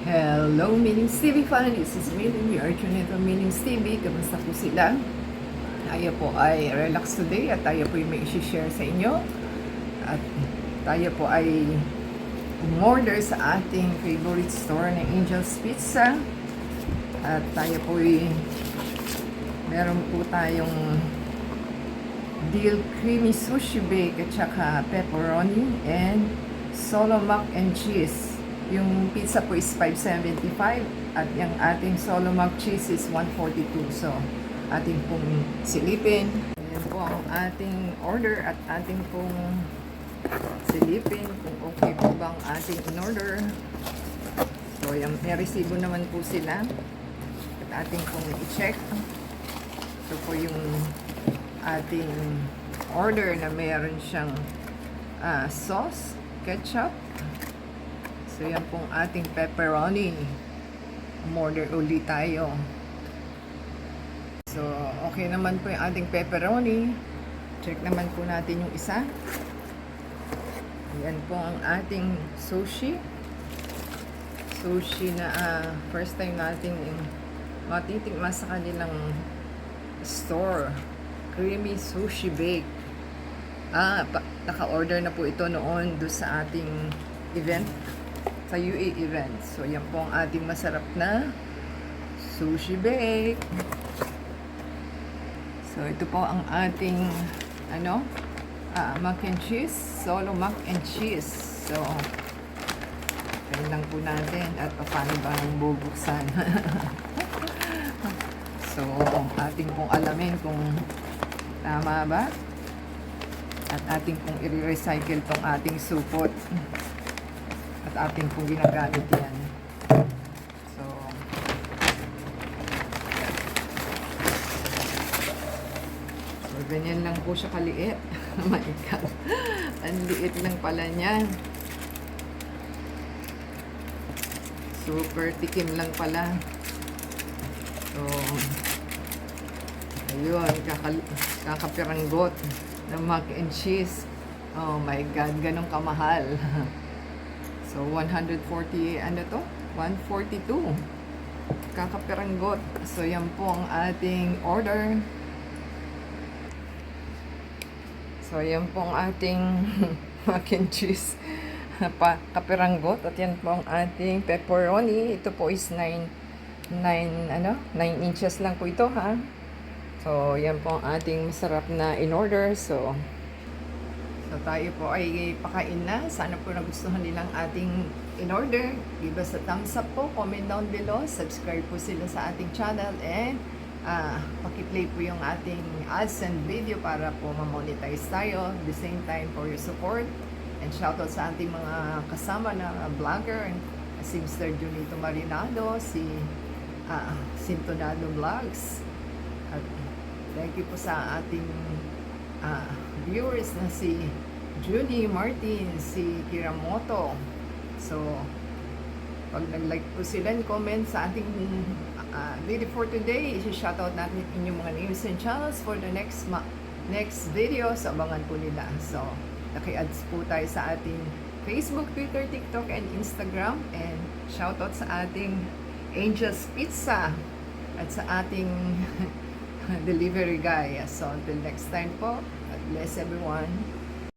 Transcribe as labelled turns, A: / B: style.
A: Hello, Meanings TV fan. This is Meaning, your Archunito Meanings TV. Kamusta po sila? Tayo po ay relax today at tayo po ay may isi-share sa inyo. At tayo po ay umorder sa ating favorite store na Angel's Pizza. At tayo po ay meron po tayong dill creamy sushi bake at saka pepperoni and solo mac and cheese. Yung pizza po is $5.75 at yung ating solo mac cheese is $1.42. So, ating pong silipin. Ayan po ang ating order at ating pong silipin kung okay po bang ating in-order. So, yung may resibo naman po sila at ating pong i-check. Ito po yung ating order na mayroon siyang sauce, ketchup. So, yan pong ating pepperoni. Umorder ulit tayo. So, okay naman po yung ating pepperoni. Check naman po natin yung isa. Yan po ang ating sushi. Sushi na first time natin matitikman sa kanilang store. Creamy sushi bake. Naka-order na po ito noon doon sa ating event. Sa UA event. So, yan po ang ating masarap na sushi bake. So, ito po ang ating mac and cheese. Solo mac and cheese. So, yan lang po natin. At paano ba nang bubuksan? So, ating pong alamin kung tama ba. At ating pong i-recycle tong ating supot. At ating pong ginagamit yan. So ganyan lang po siya kaliit. Oh my God. Ang liit lang pala niya. Super tikim lang pala. So, ayun, kakapiranggot ng mac and cheese. Oh my God, ganun kamahal. So, 140, ano to? 142. Kakapiranggot. So, yan po ang ating order. So, yan po ang ating mac and cheese. Kapiranggot. At yan po ang ating pepperoni. Ito po is 9 inches lang po ito, ha? So, yan po ang ating masarap na in-order. So, tayo po ay pakain na. Sana po nagustuhan nilang ating in-order. Give us a thumbs up po. Comment down below. Subscribe po sila sa ating channel. And pakiplay po yung ating ads and video para po ma-monetize tayo. At the same time for your support. And shoutout sa ating mga kasama na vlogger. Si Mr. Junito Marinado. Si Sintonado Vlogs. At thank you po sa ating viewers na si Judy Martin, si Kiramoto. So, pag nag-like po sila and comment sa ating video for today, isi-shoutout natin inyong mga names and channels for the next video. So, abangan po nila. So, naki-ads po tayo sa ating Facebook, Twitter, TikTok, and Instagram. And shoutout sa ating Angel's Pizza at sa ating delivery guy. So, until next time po, God bless everyone.